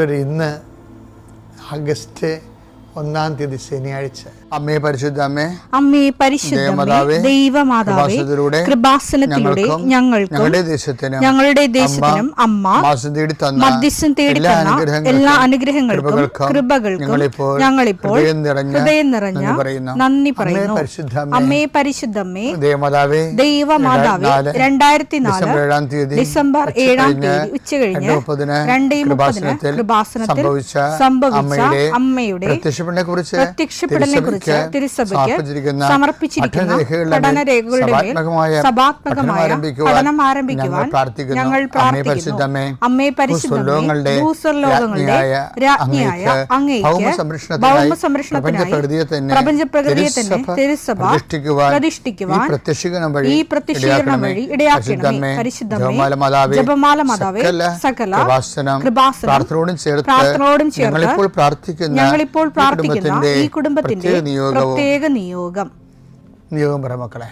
ഇന്ന് ആഗസ്റ്റ് 1-ാം തീയതി ശനിയാഴ്ച. അമ്മേ പരിശുദ്ധ അമ്മേ, അമ്മേ പരിശുദ്ധ ദൈവമാതാവേ, കൃപാസനത്തിലൂടെ ഞങ്ങൾക്കും ഞങ്ങളുടെ ദേശത്തിനും അമ്മ മധ്യസ്ഥം തേടി തന്ന എല്ലാ അനുഗ്രഹങ്ങൾക്കും കൃപകൾക്കും ഞങ്ങളിപ്പോൾ ഹൃദയം നിറഞ്ഞ നന്ദി പറയുന്നു. അമ്മേ പരിശുദ്ധമ്മേ ദൈവമാതാവേ, 2004 ഡിസംബർ 7-ാം തീയതി ഉച്ചകഴിഞ്ഞ് 2:30 കൃപാസനത്തിൽ സംഭവിച്ച അമ്മയുടെ പ്രത്യക്ഷപ്പെടലിനെ കുറിച്ച് തിരുസഭയ്ക്ക് സമർപ്പിച്ചിരിക്കുന്ന പഠനരേഖകളുടെ മേൽ സഭാത്മകമായ പഠനം ആരംഭിക്കുവാൻ ഞങ്ങൾ പ്രാർത്ഥിക്കുന്നു. അമ്മേ പരിശുദ്ധമേ, ഭൂസ്വർലോകങ്ങളുടെ രാജ്ഞിയായ അങ്ങേയ്ക്ക് ഭൗമസംരക്ഷണത്തിനായി പ്രപഞ്ചപ്രകൃതിയെ തന്നെ തിരുസഭ പ്രതിഷ്ഠിക്കുവാൻ ഈ പ്രത്യക്ഷീകരണം വഴി ഇടയാക്കണമേ. പരിശുദ്ധമേ, ജപമാല മാതാവേ, സകല കൃപാസനം പ്രാർത്ഥനയോടും ചേർത്ത് ഞങ്ങളിപ്പോൾ പ്രാർത്ഥിക്കുന്ന ഈ കുടുംബത്തിന്റെ പ്രത്യേക നിയോഗം പറ മക്കളെ.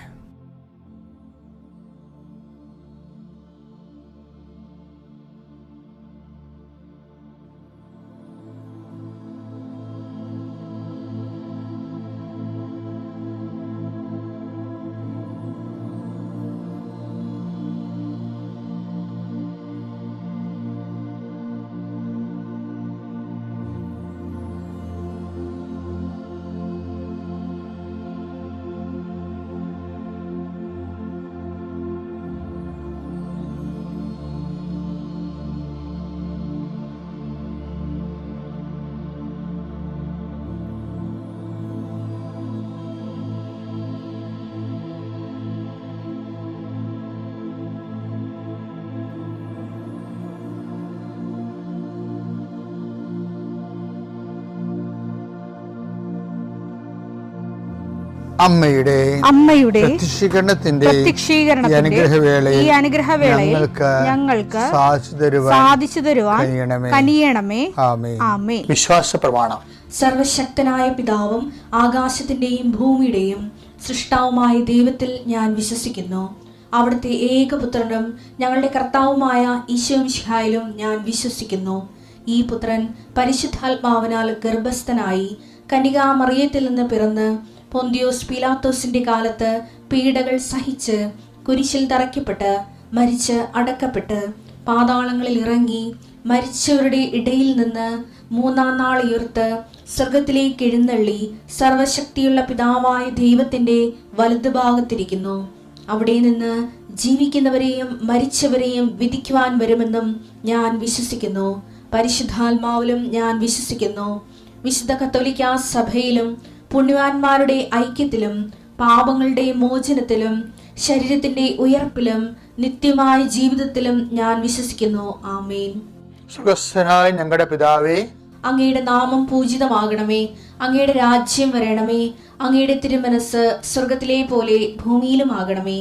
അമ്മയുടെ പ്രത്യക്ഷീകരണത്തിന്റെ ഈ അനുഗ്രഹവേളയിൽ ഞങ്ങൾക്ക് സാധിച്ചു തരുവാൻ കനിയണമേ. ആമേൻ. വിശ്വാസ പ്രമാണം. സർവശക്തനായ പിതാവും ആകാശത്തിന്റെയും ഭൂമിയുടെയും സൃഷ്ടാവുമായ ദൈവത്തിൽ ഞാൻ വിശ്വസിക്കുന്നു. അവിടുത്തെ ഏകപുത്രനും ഞങ്ങളുടെ കർത്താവുമായ ഈശോ മിശിഹായിലും ഞാൻ വിശ്വസിക്കുന്നു. ഈ പുത്രൻ പരിശുദ്ധാത്മാവിനാൽ ഗർഭസ്ഥനായി കന്യകാമറിയത്തിൽ നിന്ന് പിറന്ന് പൊന്തിയോസ് പീലാത്തോസിന്റെ കാലത്ത് പീഡകൾ സഹിച്ച് കുരിശിൽ തറയ്ക്കപ്പെട്ട് മരിച്ച് അടക്കപ്പെട്ട് പാതാളങ്ങളിൽ ഇറങ്ങി മരിച്ചവരുടെ ഇടയിൽ നിന്ന് 3-ാം നാൾ ഉയർത്ത് സ്വർഗത്തിലേക്ക് എഴുന്നള്ളി സർവശക്തിയുള്ള പിതാവായ ദൈവത്തിന്റെ വലതുഭാഗത്തിരിക്കുന്നു. അവിടെ നിന്ന് ജീവിക്കുന്നവരെയും മരിച്ചവരെയും വിധിക്കുവാൻ വരുമെന്നും ഞാൻ വിശ്വസിക്കുന്നു. പരിശുദ്ധാത്മാവിലും ഞാൻ വിശ്വസിക്കുന്നു. വിശുദ്ധ കത്തോലിക്കാ സഭയിലും പുണ്യവാന്മാരുടെ ഐക്യത്തിലും പാപങ്ങളുടെ മോചനത്തിലും ശരീരത്തിന്റെ ഉയർപ്പിലും നിത്യമായ ജീവിതത്തിലും ഞാൻ വിശ്വസിക്കുന്നു. ആമേൻ. സുഖസ്ഥനായ ഞങ്ങളുടെ പിതാവേ, അങ്ങയുടെ നാമം പൂജിതമാകണമേ. അങ്ങയുടെ രാജ്യം വരണമേ. അങ്ങയുടെ തിരുമനസ് സ്വർഗത്തിലെ പോലെ ഭൂമിയിലും ആകണമേ.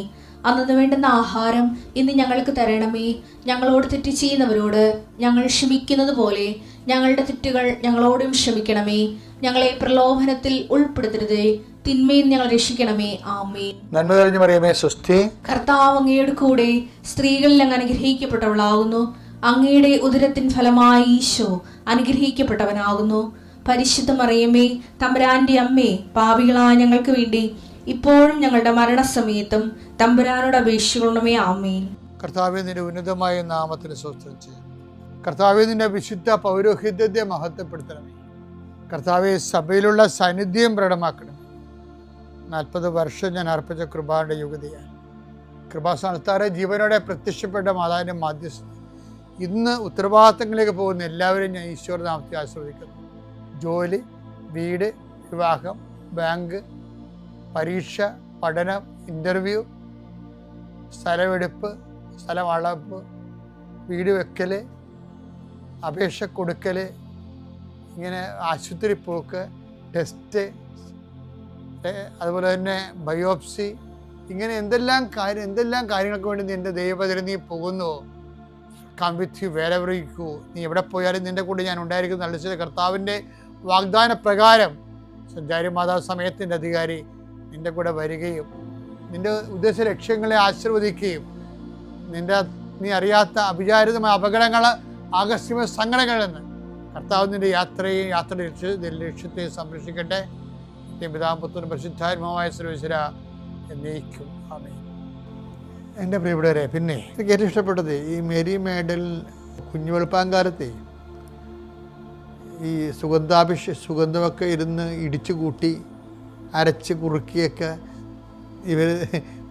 അന്നു വേണ്ടുന്ന ആഹാരം ഇന്ന് ഞങ്ങൾക്ക് തരണമേ. ഞങ്ങളോട് തെറ്റ് ചെയ്യുന്നവരോട് ഞങ്ങൾ ക്ഷമിക്കുന്നത് പോലെ ഞങ്ങളുടെ തെറ്റുകൾ ഞങ്ങളോടും ക്ഷമിക്കണമേ. ഞങ്ങളെ പ്രലോഭനത്തിൽ ഉൾപ്പെടുത്തരുതേ, തിന്മയിൽ ഞങ്ങൾ രക്ഷിക്കണമേ. ആമേൻ. നന്മ നിറഞ്ഞ മറിയമേ, സ്വസ്തി. കർത്താവ് അങ്ങയുടെ കൂടെ സ്ത്രീകളിൽ അങ്ങ് അനുഗ്രഹിക്കപ്പെട്ടവളാകുന്നു. അങ്ങയുടെ ഉദരത്തിൻ ഫലമായി ഈശോ അനുഗ്രഹിക്കപ്പെട്ടവനാകുന്നു. പരിശുദ്ധ മറിയമേ, തമ്പുരാന്റെ അമ്മേ, പാപികളായ ഞങ്ങൾക്ക് വേണ്ടി ഇപ്പോഴും ഞങ്ങളുടെ മരണസമയത്തും തമ്പുരാനോട് അപേക്ഷിക്കണമേ. ആമേൻ. കർത്താവേ, നിന്റെ ഉന്നതമായ നാമത്തിന് സ്തോത്രം ചെയ്യുന്നു. കർത്താവേ, നിന്റെ വിശുദ്ധ പൗരോഹിത്യത്തെ മഹത്വപ്പെടുത്തണമേ. കർത്താവെ, സഭയിലുള്ള സാന്നിധ്യം പ്രകടമാക്കണമേ. 40 വർഷം ഞാൻ അർപ്പിച്ച കൃപാന്റെ യുഗതിയാണ്. കൃപാസ്ഥാനത്താറെ ജീവനോടെ പ്രത്യക്ഷപ്പെട്ട മാതാവിന്റെ മാധ്യസ്ഥ ഇന്ന് ഉത്തരവാദിത്തങ്ങളിലേക്ക് പോകുന്ന എല്ലാവരെയും ഞാൻ ഈശ്വര നാമത്തെ ആസ്വദിക്കുന്നു. ജോലി, വീട്, വിവാഹം, ബാങ്ക്, പരീക്ഷ, പഠനം, ഇൻ്റർവ്യൂ, സ്ഥലമെടുപ്പ്, സ്ഥലം അളപ്പ്, വീട് വെക്കൽ, അപേക്ഷ കൊടുക്കൽ, ഇങ്ങനെ ആശുപത്രി പോക്ക്, ടെസ്റ്റ്, അതുപോലെ തന്നെ ബയോപ്സി, ഇങ്ങനെ എന്തെല്ലാം കാര്യങ്ങൾക്ക് വേണ്ടി നിൻ്റെ ദൈവപതിൽ നീ പോകുന്നുവോ, come with you wherever you go. നീ എവിടെ പോയാലും നിൻ്റെ കൂടെ ഞാൻ ഉണ്ടായിരിക്കും. നല്ല കർത്താവിൻ്റെ വാഗ്ദാന പ്രകാരം സഞ്ചാരി മാതാവ് സമയത്തിൻ്റെ അധികാരി നിൻ്റെ കൂടെ വരികയും നിൻ്റെ ഉദ്ദേശ ലക്ഷ്യങ്ങളെ ആശീർവദിക്കുകയും നീ അറിയാത്ത അവിചാരിതമായ അപകടങ്ങൾ, ആകസ്മിക സങ്കടങ്ങളിൽ നിന്ന് കർത്താവ് നിന്റെ യാത്ര ലക്ഷ്യത്തെ സംരക്ഷിക്കട്ടെ. പിതാപുത്രനും പരിശുദ്ധാത്മാവായ സർവേശ്വര എന്നേക്കും ആമേൻ. എൻ്റെ പ്രിയപ്പെട്ടവരെ, പിന്നെ എനിക്ക് ഏറ്റവും ഇഷ്ടപ്പെട്ടത് ഈ മേരി മേഡൽ കുഞ്ഞു വെളുപ്പാങ്കാലത്തെ ഈ സുഗന്ധമൊക്കെ ഇരുന്ന് ഇടിച്ചു കൂട്ടി അരച്ച് കുറുക്കിയൊക്കെ ഇവർ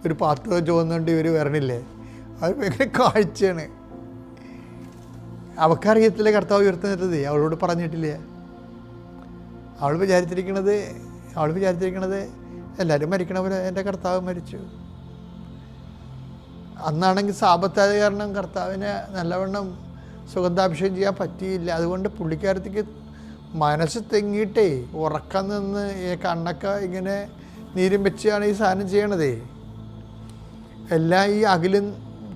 ഒരു പാത്രം ചുവന്നുകൊണ്ട് ഇവർ വരണില്ലേ, അത് ഭയങ്കര കാഴ്ചയാണ്. അവൾക്കറിയത്തില്ല കർത്താവ് ഉയർത്തുന്നത്, അവളോട് പറഞ്ഞിട്ടില്ല. അവൾ വിചാരിച്ചിരിക്കണത് എല്ലാവരും മരിക്കണ പോലെ എൻ്റെ കർത്താവ് മരിച്ചു. അന്നാണെങ്കിൽ സാപത്തായ കാരണം കർത്താവിനെ നല്ലവണ്ണം സുഗന്ധാഭിഷേകം ചെയ്യാൻ പറ്റിയില്ല. അതുകൊണ്ട് പുള്ളിക്കാരത്തേക്ക് മനസ്സ് തെങ്ങിയിട്ടേ ഉറക്കം നിന്ന് കണ്ണൊക്കെ ഇങ്ങനെ നീരും വെച്ചാണ് ഈ സാധനം ചെയ്യണതേ. എല്ലാം ഈ അകിലും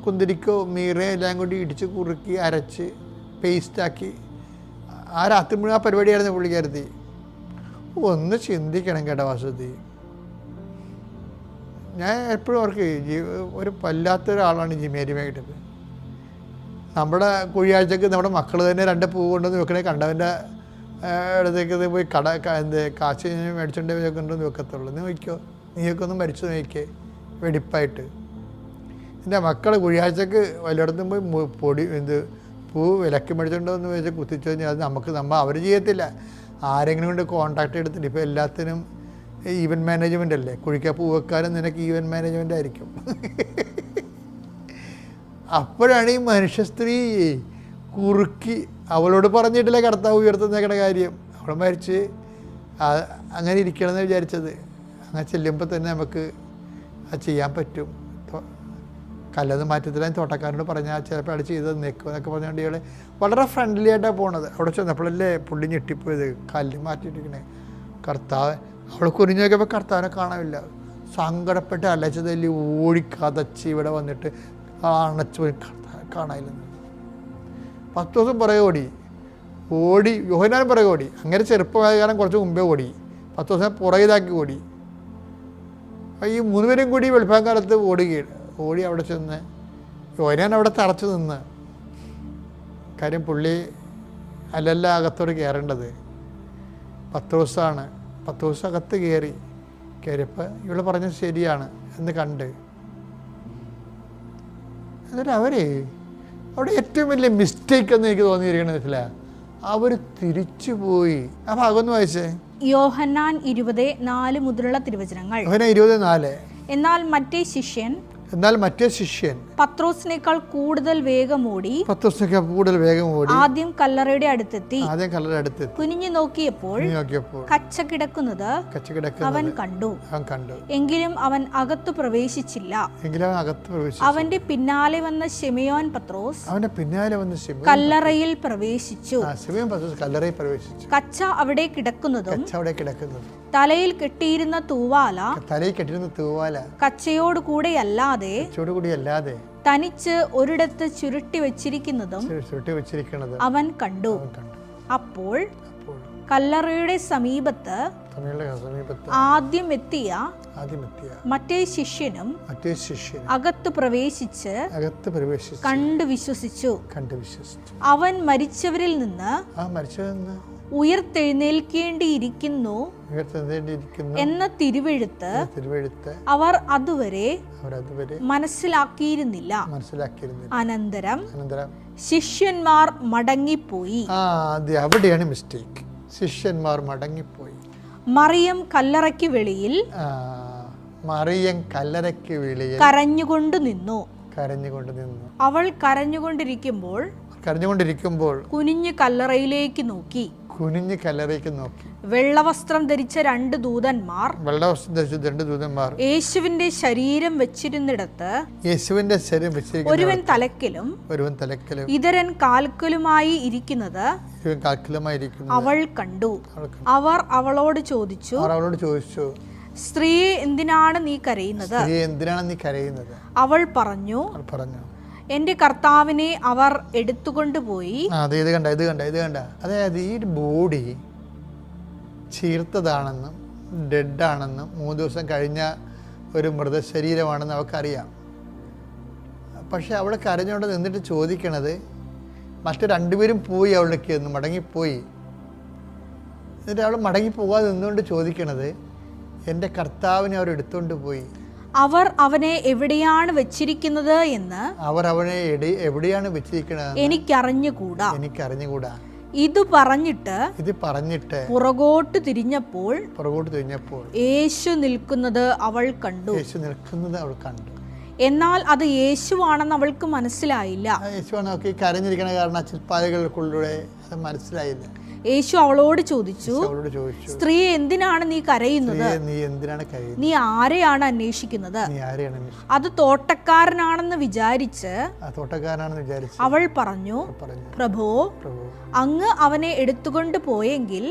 കുന്തിരിക്കോ മീറയോ എല്ലാം കൂടി ഇടിച്ച് കുറുക്കി അരച്ച് പേസ്റ്റാക്കി ആ രാത്രി മുഴുവൻ ആ പരിപാടിയായിരുന്നു പുള്ളിക്കാരത്തി. ഒന്ന് ചിന്തിക്കണം കേട്ടോ വാസുദി. ഞാൻ എപ്പോഴും അവർക്ക് ഒരു വല്ലാത്തൊരാളാണ് മേരി മേഘ. നമ്മുടെ കുഴിയാഴ്ചക്ക് നമ്മുടെ മക്കൾ തന്നെ 2 പൂ കൊണ്ടുവന്ന് വെക്കണേ കണ്ടവൻ്റെ അടുത്തേക്ക് പോയി കാശ് മേടിച്ചുകൊണ്ട് കൊണ്ടുവന്ന് വെക്കത്തുള്ളൂ. നീ നോക്കിക്കോ, നീയൊക്കെ ഒന്ന് മരിച്ചു നോക്കിക്കേ വെടിപ്പായിട്ട്. എൻ്റെ മക്കൾ കുഴിയാഴ്ചക്ക് വല്ലയിടത്തും പോയി പൂ വിലക്ക് മേടിച്ചുകൊണ്ട് വന്ന് വെച്ച് കുത്തിച്ചു കഴിഞ്ഞാൽ അത് നമ്മൾ അവർ ചെയ്യത്തില്ല. ആരെങ്കിലും കൊണ്ട് കോൺടാക്ട് എടുത്തിട്ട്. ഇപ്പോൾ എല്ലാത്തിനും ഈവൻറ്റ് മാനേജ്മെൻ്റ് അല്ലേ. കുഴിക്കാൻ പൂ വെക്കാനും നിനക്ക് ഈവൻറ്റ് മാനേജ്മെൻ്റ് ആയിരിക്കും. അപ്പോഴാണ് ഈ മനുഷ്യ സ്ത്രീ കുറുക്കി അവളോട് പറഞ്ഞിട്ടില്ല കർത്താവ് ഉയർത്തുന്നേക്കണ കാര്യം. അവൾ മരിച്ച് അങ്ങനെ ഇരിക്കണമെന്ന് വിചാരിച്ചത്. അങ്ങനെ ചെല്ലുമ്പോൾ തന്നെ നമുക്ക് അത് ചെയ്യാൻ പറ്റും. കല്ലത് മാറ്റത്തിലായി തോട്ടക്കാരനോട് പറഞ്ഞാൽ ചിലപ്പോൾ അവിടെ ചെയ്ത് നിൽക്കും എന്നൊക്കെ പറഞ്ഞുകൊണ്ട് ഇയാൾ വളരെ ഫ്രണ്ട്ലി ആയിട്ടാണ് പോണത്. അവിടെ ചെന്നപ്പോഴല്ലേ പുള്ളി ഞെട്ടിപ്പോയത്, കല്ല് മാറ്റിയിട്ടിരിക്കണേ കർത്താവ്. അവൾ കുനിഞ്ഞു നോക്കിയപ്പോൾ കർത്താവിനെ കാണാനില്ല. സങ്കടപ്പെട്ട് അലച്ചതല്ലി ഓടിക്കതച്ച് ഇവിടെ വന്നിട്ട് അണച്ചു പോയി കർത്താവ് കാണാനില്ലെന്ന്. 10 ദിവസം പുറകെ ഓടി യോഹന്നാൻ പുറകെ ഓടി. അങ്ങനെ ചെറുപ്പമായ കാരണം കുറച്ച് മുമ്പേ ഓടി. 10 ദിവസം പുറകിതാക്കി ഓടി. അപ്പോൾ ഈ 3 പേരും കൂടി വെളുപ്പാങ്കാലത്ത് ഓടി അവിടെ ചെന്ന് യോഹന്നാൻ അവിടെ തറച്ചു നിന്ന്. കാര്യം പുള്ളി അല്ലല്ല അകത്തോട് കയറേണ്ടത്. 10 ദിവസമാണ്. 10 ദിവസം അകത്ത് കയറിയപ്പോൾ ഇവള് പറഞ്ഞത് ശരിയാണ് എന്ന് കണ്ട്. എന്നിട്ട് അവിടെ ഏറ്റവും വലിയ മിസ്റ്റേക്ക് എന്ന് എനിക്ക് തോന്നിയിരിക്കണമെന്ന് വെച്ചാൽ അവർ തിരിച്ചു പോയി. ആ ഭാഗം ഒന്ന് വായിച്ചേ. യോഹന്നാൻ 20:4 മുതലുള്ള തിരുവചനങ്ങൾ. യോഹന്നാൻ 20:4. എന്നാൽ മറ്റേ ശിഷ്യൻ പത്രോസിനേക്കാൾ കൂടുതൽ വേഗം ഓടി ആദ്യം കല്ലറയുടെ അടുത്തെത്തി കുനിഞ്ഞു നോക്കിയപ്പോൾ കച്ച കിടക്കുന്നത് അവൻ കണ്ടു. എങ്കിലും അവൻ അകത്തു പ്രവേശിച്ചില്ല. അവന്റെ പിന്നാലെ വന്ന ശിമയോൻ പത്രോസ് കല്ലറയിൽ പ്രവേശിച്ചു. കച്ച അവിടെ കിടക്കുന്നതും തലയിൽ കെട്ടിയിരുന്ന തൂവാല കച്ചയോട് കൂടെയല്ലാതെ തനിച്ച് ഒരിടത്ത് ചുരുട്ടി വെച്ചിരിക്കുന്നതും അവൻ കണ്ടു. അപ്പോൾ കല്ലറയുടെ സമീപത്ത് ആദ്യം എത്തിയ മറ്റേ ശിഷ്യനും അകത്ത് പ്രവേശിച്ച് കണ്ടു വിശ്വസിച്ചു. അവൻ മരിച്ചവരിൽ നിന്ന് ഉയർത്തെഴുന്നേൽക്കേണ്ടിയിരിക്കുന്നു എന്ന തിരുവെഴുത്ത് അവർ അതുവരെ മനസ്സിലാക്കിയിരുന്നില്ല. അനന്തരം ശിഷ്യന്മാർ മടങ്ങിപ്പോയി. അവിടെയാണ് മിസ്റ്റേക്ക്. ശിഷ്യന്മാർ മടങ്ങിപ്പോയി. മറിയം കല്ലറയ്ക്ക് വെളിയിൽ കരഞ്ഞുകൊണ്ട് നിന്നു. അവൾ കരഞ്ഞുകൊണ്ടിരിക്കുമ്പോൾ കുനിഞ്ഞ് കല്ലറയിലേക്ക് നോക്കി. വെള്ളവസ്ത്രം ധരിച്ച 2 ദൂതന്മാർ യേശുവിന്റെ ശരീരം വെച്ചിരുന്നിടത്ത് ഒരുവൻ തലക്കിലും ഇതരൻ കാൽക്കലുമായി ഇരിക്കുന്നത് അവൾ കണ്ടു. അവർ അവളോട് ചോദിച്ചു, സ്ത്രീയെ എന്തിനാണ് നീ കരയുന്നത്? അവൾ പറഞ്ഞു, എന്റെ കർത്താവിനെ അവർ എടുത്തുകൊണ്ടുപോയി. ഇത് കണ്ട. അതായത് ഈ ബോഡി ചീർത്തതാണെന്നും ഡെഡാണെന്നും 3 ദിവസം കഴിഞ്ഞ ഒരു മൃതശരീരമാണെന്ന് അവൾക്കറിയാം. പക്ഷെ അവൾ കരഞ്ഞുകൊണ്ട് നിന്നിട്ട് ചോദിക്കണത്, മറ്റു രണ്ടുപേരും പോയി അവളിലേക്ക് ഒന്ന് മടങ്ങിപ്പോയി. എന്നിട്ട് അവൾ മടങ്ങിപ്പോകാതെ നിന്നുകൊണ്ട് ചോദിക്കണത്, എൻ്റെ കർത്താവിനെ അവർ എടുത്തുകൊണ്ട് പോയി. അവർ അവനെ എവിടെയാണ് വെച്ചിരിക്കുന്നത് എന്ന് എവിടെയാണ് വെച്ചിരിക്കുന്നത് എനിക്കറിഞ്ഞുകൂടാ. ഇത് പറഞ്ഞിട്ട് പുറകോട്ട് തിരിഞ്ഞപ്പോൾ യേശു നിൽക്കുന്നത് അവൾ കണ്ടു. എന്നാൽ അത് യേശുവാണെന്ന് അവൾക്ക് മനസ്സിലായില്ല. കരഞ്ഞിരിക്കണ കാരണം ചിൽപ്പാലുകൾക്കുള്ളിലൂടെ അത് മനസ്സിലായില്ല. യേശു അവളോട് ചോദിച്ചു, സ്ത്രീ എന്തിനാണ് നീ കരയുന്നത്? നീ ആരെയാണ് അന്വേഷിക്കുന്നത്? അത് തോട്ടക്കാരനാണെന്ന് വിചാരിച്ച് അവൾ പറഞ്ഞു, പ്രഭോ, അങ്ങ് അവനെ എടുത്തുകൊണ്ട് പോയെങ്കിൽ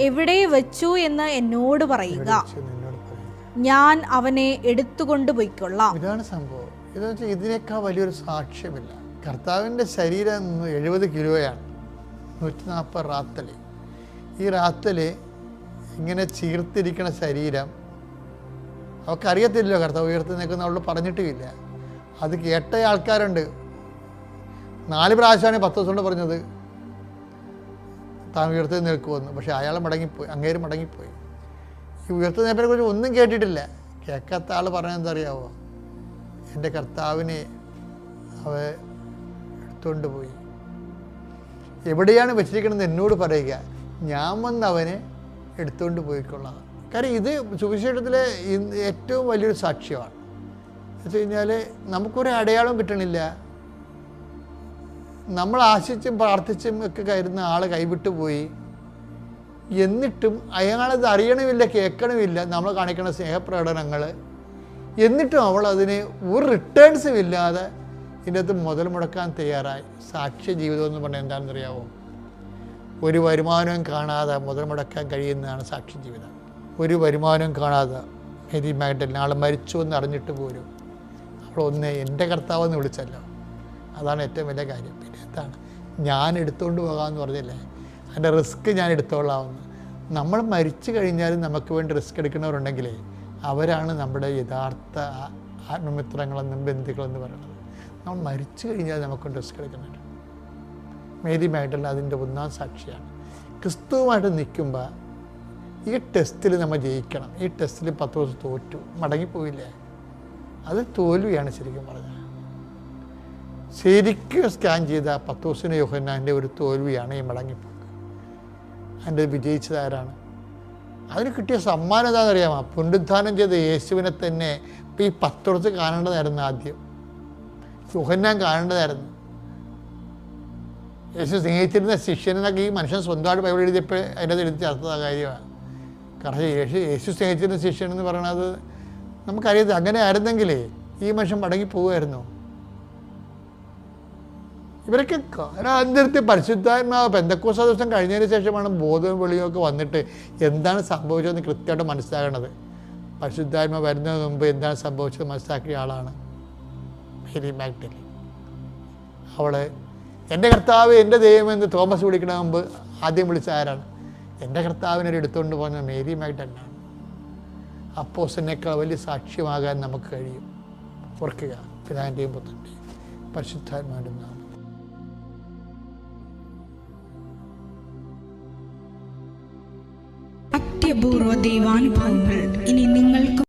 എവിടെ വെച്ചു എന്ന് എന്നോട് പറയുക, ഞാൻ അവനെ എടുത്തുകൊണ്ട് പോയിക്കൊള്ളാം. ഇതാണ് സംഭവം. ഇതെന്ന് വെച്ചാൽ ഇതിനേക്കാൾ വലിയൊരു സാക്ഷ്യമില്ല. കർത്താവിൻ്റെ ശരീരം 70 കിലോയാണ്, 140 റാത്തല്. ഈ റാത്തല് ഇങ്ങനെ ചീർത്തിരിക്കണ ശരീരം അവൾക്കറിയത്തില്ലല്ലോ കർത്താവ് ഉയർത്തി നിൽക്കുന്ന അവൾ പറഞ്ഞിട്ടുമില്ല. അത് കേട്ട ആൾക്കാരുണ്ട്. 4 പ്രാവശ്യമാണ് 10 ദിവസം കൊണ്ട് പറഞ്ഞത് താൻ ഉയർത്തി നിൽക്കുമെന്ന്. പക്ഷെ അയാൾ മടങ്ങിപ്പോയി, അങ്ങേര് മടങ്ങിപ്പോയി. ഈ ഉയർത്തി നിൽപ്പിനെ കുറിച്ച് ഒന്നും കേട്ടിട്ടില്ല. കേൾക്കാത്ത ആൾ പറഞ്ഞതെന്താ അറിയാവോ? എൻ്റെ കർത്താവിനെ അവ എടുത്തുകൊണ്ട് പോയി. എവിടെയാണ് വെച്ചിരിക്കണമെന്ന് എന്നോട് പറയുക, ഞാൻ വന്ന് അവനെ എടുത്തുകൊണ്ട് പോയിക്കൊള്ളാം. കാര്യം ഇത് സുവിശേഷത്തിലെ ഏറ്റവും വലിയൊരു സാക്ഷ്യമാണ്. എന്ന് വെച്ച് കഴിഞ്ഞാൽ നമുക്കൊരു അടയാളം കിട്ടണില്ല. നമ്മൾ ആശിച്ചും പ്രാർത്ഥിച്ചും ഒക്കെ കരുതുന്ന ആൾ കൈവിട്ടു പോയി. എന്നിട്ടും അയാളത് അറിയണമില്ല, കേൾക്കണമില്ല നമ്മൾ കാണിക്കുന്ന സ്നേഹപ്രകടനങ്ങൾ. എന്നിട്ടും അവൾ അതിന് ഒരു റിട്ടേൺസും ഇല്ലാതെ ഇതിൻ്റെ അകത്ത് മുതൽ മുടക്കാൻ തയ്യാറായി. സാക്ഷ്യ ജീവിതം എന്ന് പറഞ്ഞാൽ എന്താണെന്ന് അറിയാമോ? ഒരു വരുമാനവും കാണാതെ മുതൽ മുടക്കാൻ കഴിയുന്നതാണ് സാക്ഷ്യ ജീവിതം. ഒരു വരുമാനവും കാണാതെ മേരി മാഗ്ഡലിൻ ആൾ മരിച്ചു എന്ന് അറിഞ്ഞിട്ട് പോലും അവളൊന്ന് എൻ്റെ കർത്താവെന്ന് വിളിച്ചല്ലോ. അതാണ് ഏറ്റവും വലിയ കാര്യം. പിന്നെ എന്താണ്, ഞാൻ എടുത്തുകൊണ്ട് പോകാമെന്ന് പറഞ്ഞില്ലേ, അതിൻ്റെ റിസ്ക് ഞാൻ എടുത്തോളാമെന്ന്. നമ്മൾ മരിച്ചു കഴിഞ്ഞാലും നമുക്ക് വേണ്ടി റിസ്ക് എടുക്കുന്നവരുണ്ടെങ്കിലേ അവരാണ് നമ്മുടെ യഥാർത്ഥ ആത്മമിത്രങ്ങളെന്നും ബന്ധുക്കളെന്ന് പറയുന്നത്. നമ്മൾ മരിച്ചു കഴിഞ്ഞാൽ നമുക്ക് റിസ്ക് എടുക്കുന്നുണ്ട്. മേരി മാഗ്ഡലിൻ അതിൻ്റെ ഒന്നാം സാക്ഷിയാണ്. ക്രിസ്തുവുമായിട്ട് നിൽക്കുമ്പോൾ ഈ ടെസ്റ്റിൽ നമ്മൾ ജയിക്കണം. ഈ ടെസ്റ്റിൽ 10 ദിവസം തോറ്റു, മടങ്ങിപ്പോയില്ലേ, അത് തോൽവിയാണ് ശരിക്കും പറഞ്ഞാൽ. ശരിക്കും സ്കാൻ ചെയ്ത 10 ദിവസം യോഹന്നാൻ്റെ ഒരു തോൽവിയാണ് ഈ മടങ്ങിപ്പോക്ക്. അതിൻ്റെ വിജയിച്ചത് ആരാണ്? അതിന് കിട്ടിയ സമ്മാനം എന്താണെന്നറിയാമോ? പുനരുദ്ധാനം ചെയ്ത യേശുവിനെ തന്നെ ഇപ്പം ഈ 10 ദിവസം കാണേണ്ടതായിരുന്നു. ആദ്യം യോഹന്നാൻ കാണേണ്ടതായിരുന്നു. യേശു സ്നേഹിച്ചിരുന്ന ശിഷ്യനെന്നൊക്കെ ഈ മനുഷ്യൻ സ്വന്തമായിട്ട് ബൈബിൾ എഴുതിയപ്പോൾ അതിൻ്റെ എഴുതി ചേർത്തത് കാര്യമാണ്. കാരണം യേശു സ്നേഹിച്ചിരുന്ന ശിഷ്യൻ എന്ന് പറയണത് നമുക്കറിയാം. അങ്ങനെ ആയിരുന്നെങ്കിലേ ഈ മനുഷ്യൻ മടങ്ങി പോവുമായിരുന്നു. ഇവരൊക്കെ കാലാന്തരത്തിൽ പരിശുദ്ധാത്മാവ് പെന്തക്കോസ്ത് ദിവസം കഴിഞ്ഞതിന് ശേഷമാണ് ബോധവും വെളിയൊക്കെ വന്നിട്ട് എന്താണ് സംഭവിച്ചതെന്ന് കൃത്യമായിട്ട് മനസ്സിലാകണത്. പരിശുദ്ധാത്മാവ് വരുന്നതിന് മുമ്പ് എന്താണ് സംഭവിച്ചത് മനസ്സിലാക്കിയ ആളാണ് മേരി മാഗ്ഡലിൻ. അവൾ എൻ്റെ കർത്താവ് എൻ്റെ ദൈവം എന്ന് തോമസ് വിളിക്കണ മുമ്പ് ആദ്യം വിളിച്ച ആരാണ്? എൻ്റെ കർത്താവിനെ എടുത്തുകൊണ്ട് പോകുന്ന മേരി മാഗ്ഡലിനാണ്. അപ്പോസ്തലനേക്കാൾ വലിയ സാക്ഷ്യമാകാൻ നമുക്ക് കഴിയും. ഓർക്കുക, പിതാവിൻ്റെയും പുത്രൻ്റെയും പരിശുദ്ധാത്മാവിൻ്റെയും നാമം. അത്യപൂർവ ദൈവാനുഭവങ്ങൾ ഇനി നിങ്ങൾക്ക്